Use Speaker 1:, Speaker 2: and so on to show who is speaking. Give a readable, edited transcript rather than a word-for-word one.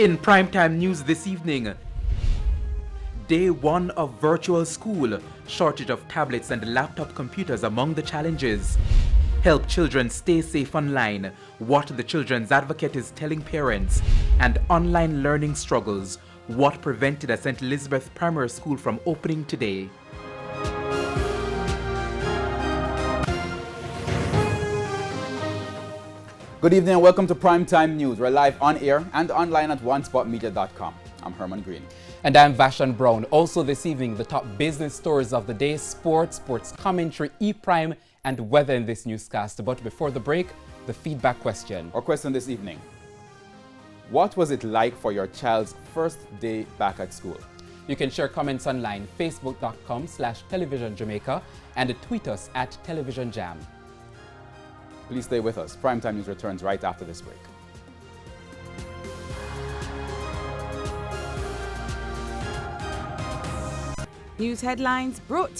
Speaker 1: In primetime news this evening, day one of virtual school, shortage of tablets and laptop computers among the challenges. Help children stay safe online, what the children's advocate is telling parents, and online learning struggles, what prevented a St. Elizabeth Primary School from opening today.
Speaker 2: Good evening and welcome to Primetime News. We're live on air and online at onespotmedia.com. I'm Herman Green.
Speaker 3: And I'm Vashon Brown. Also this evening, the top business stories of the day, sports commentary, e-prime, and weather in this newscast. But before the break, the feedback question.
Speaker 2: Our question this evening: what was it like for your child's first day back at school?
Speaker 3: You can share comments online, facebook.com/televisionjamaica, and tweet us at televisionjam.
Speaker 2: Please stay with us. Primetime News returns right after this break.
Speaker 4: News headlines brought to you